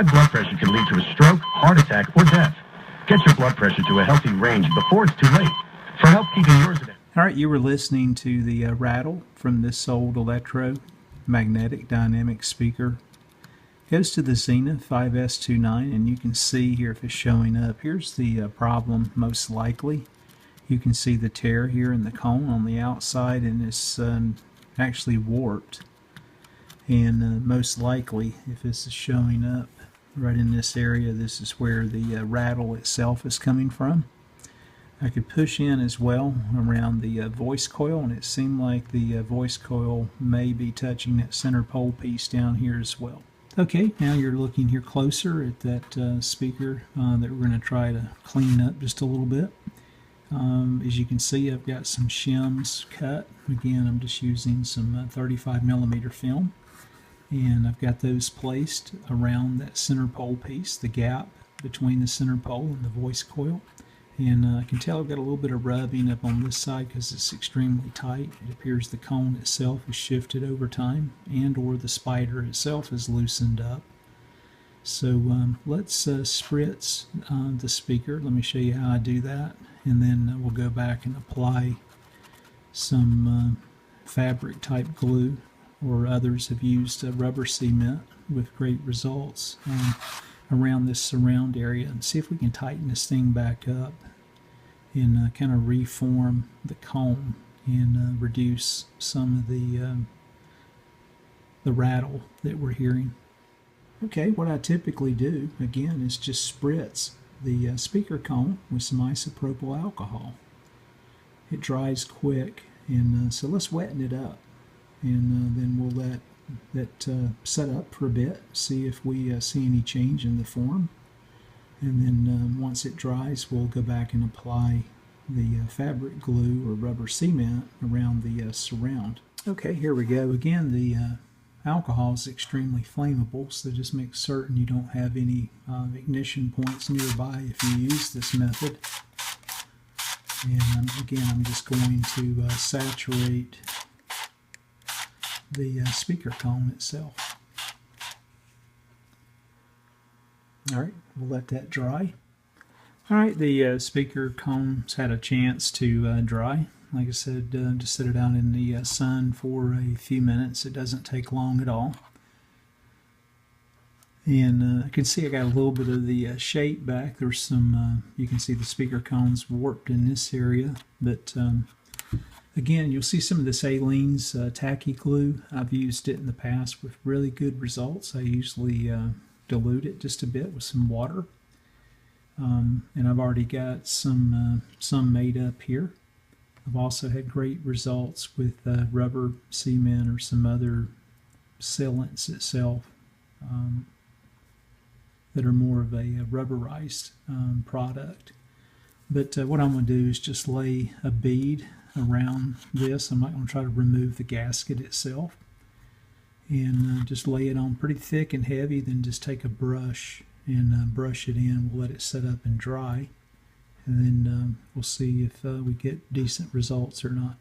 High blood pressure can lead to a stroke, heart attack, or death. Get your blood pressure to a healthy range before it's too late. For help keeping yours at... All right, you were listening to the rattle from this old electromagnetic dynamic speaker. Goes to the Zenith 5S29, and you can see here if it's showing up. Here's the problem, most likely. You can see the tear here in the cone on the outside, and it's actually warped. And most likely, if this is showing up right in this area, this is where the rattle itself is coming from. I could push in as well around the voice coil, and it seemed like the voice coil may be touching that center pole piece down here as well. Okay, now you're looking here closer at that speaker that we're going to try to clean up just a little bit. As you can see, I've got some shims cut. Again, I'm just using some 35mm film, and I've got those placed around that center pole piece, the gap between the center pole and the voice coil. And I can tell I've got a little bit of rubbing up on this side because it's extremely tight. It appears the cone itself has shifted over time, and or the spider itself is loosened up. So let's spritz the speaker. Let me show you how I do that, and then we'll go back and apply some fabric type glue, or others have used rubber cement with great results around this surround area, and see if we can tighten this thing back up and kind of reform the cone and reduce some of the rattle that we're hearing. Okay, what I typically do again is just spritz the speaker cone with some isopropyl alcohol. It dries quick, and so let's wetten it up, and then we'll let that set up for a bit, see if we see any change in the form, and then once it dries, we'll go back and apply the fabric glue or rubber cement around the surround. Okay, here we go. Again, the alcohol is extremely flammable, so just make certain you don't have any ignition points nearby if you use this method. And again, I'm just going to saturate the speaker cone itself. Alright, we'll let that dry. Alright, the speaker cone's had a chance to dry. Like I said, just sit it out in the sun for a few minutes. It doesn't take long at all. And I can see I got a little bit of the shape back. There's some, you can see the speaker cone's warped in this area, but again, you'll see some of this Aleene's tacky glue. I've used it in the past with really good results. I usually dilute it just a bit with some water. And I've already got some made up here. I've also had great results with rubber cement or some other sealants itself that are more of a rubberized product. But what I'm going to do is just lay a bead around this. I'm not going to try to remove the gasket itself, and just lay it on pretty thick and heavy, then just take a brush and brush it in. We'll let it set up and dry, and then we'll see if we get decent results or not.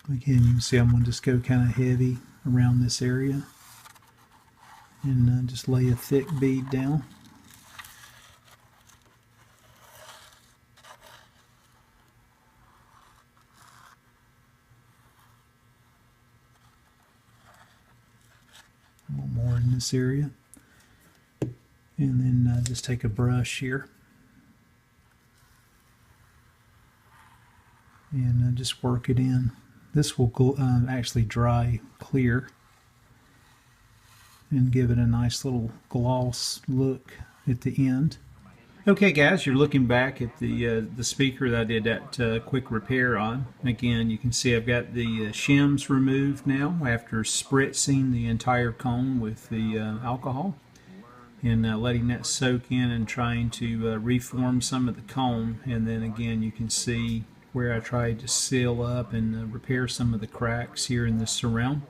Again, you can see I'm going to just go kind of heavy around this area and just lay a thick bead down. A little more in this area, and then just take a brush here and just work it in. This will actually dry clear and give it a nice little gloss look at the end. Okay guys, you're looking back at the speaker that I did that quick repair on. Again, you can see I've got the shims removed now after spritzing the entire cone with the alcohol and letting that soak in and trying to reform some of the cone. And then again, you can see where I tried to seal up and repair some of the cracks here in the surround.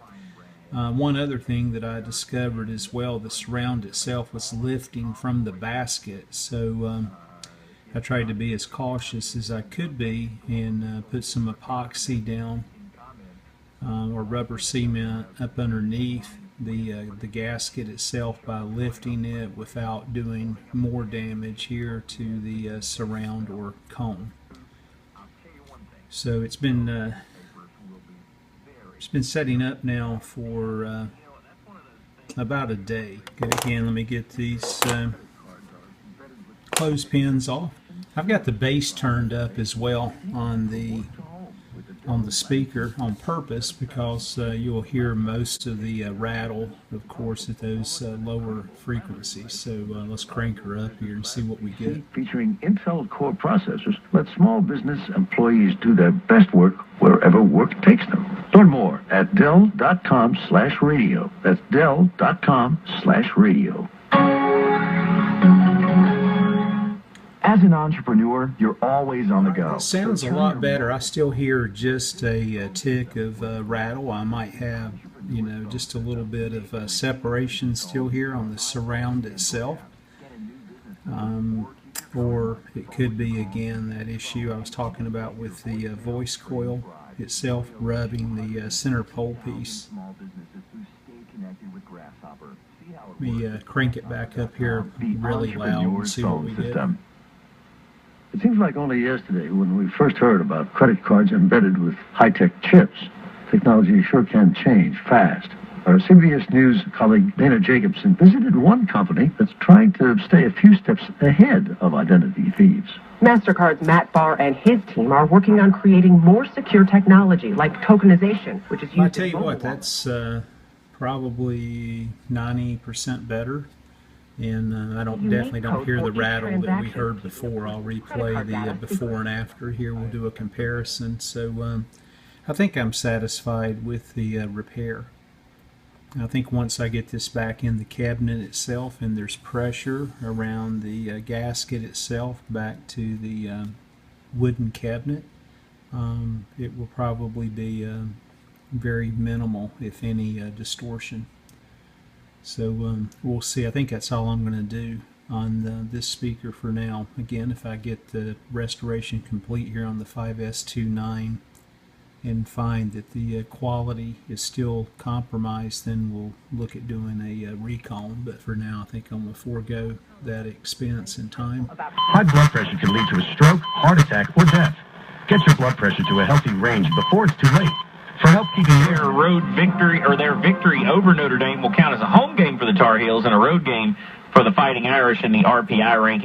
One other thing that I discovered as well, the surround itself was lifting from the basket, so I tried to be as cautious as I could be and put some epoxy down or rubber cement up underneath the gasket itself by lifting it without doing more damage here to the surround or cone. So it's been setting up now for about a day. Again, let me get these clothespins off. I've got the bass turned up as well on the speaker on purpose, because you'll hear most of the rattle, of course, at those lower frequencies. So let's crank her up here and see what we get. Featuring Intel Core processors, let small business employees do their best work wherever work takes them. Learn more at Dell.com/radio. That's Dell.com/radio. As an entrepreneur, you're always on the go. It sounds a lot better. I still hear just a tick of rattle. I might have, just a little bit of separation still here on the surround itself. Or it could be, again, that issue I was talking about with the voice coil itself rubbing the center pole piece. Let me crank it back up here really loud and see what we get. It seems like only yesterday when we first heard about credit cards embedded with high-tech chips. Technology sure can change fast. Our CBS News colleague Dana Jacobson visited one company that's trying to stay a few steps ahead of identity thieves. MasterCard's Matt Barr and his team are working on creating more secure technology like tokenization, which is used I tell you what, that's probably 90% better. And I definitely don't hear the rattle that we heard before. I'll replay the before and after here. We'll do a comparison. So I think I'm satisfied with the repair. I think once I get this back in the cabinet itself and there's pressure around the gasket itself back to the wooden cabinet, it will probably be very minimal, if any, distortion. So we'll see. I think that's all I'm going to do on this speaker for now. Again, if I get the restoration complete here on the 5S29 and find that the quality is still compromised, then we'll look at doing a recall. But for now, I think I'm going to forego that expense and time. High blood pressure can lead to a stroke, heart attack, or death. Get your blood pressure to a healthy range before it's too late. For help keeping their road victory, or their victory over Notre Dame, will count as a home game for the Tar Heels and a road game for the Fighting Irish in the RPI ranking.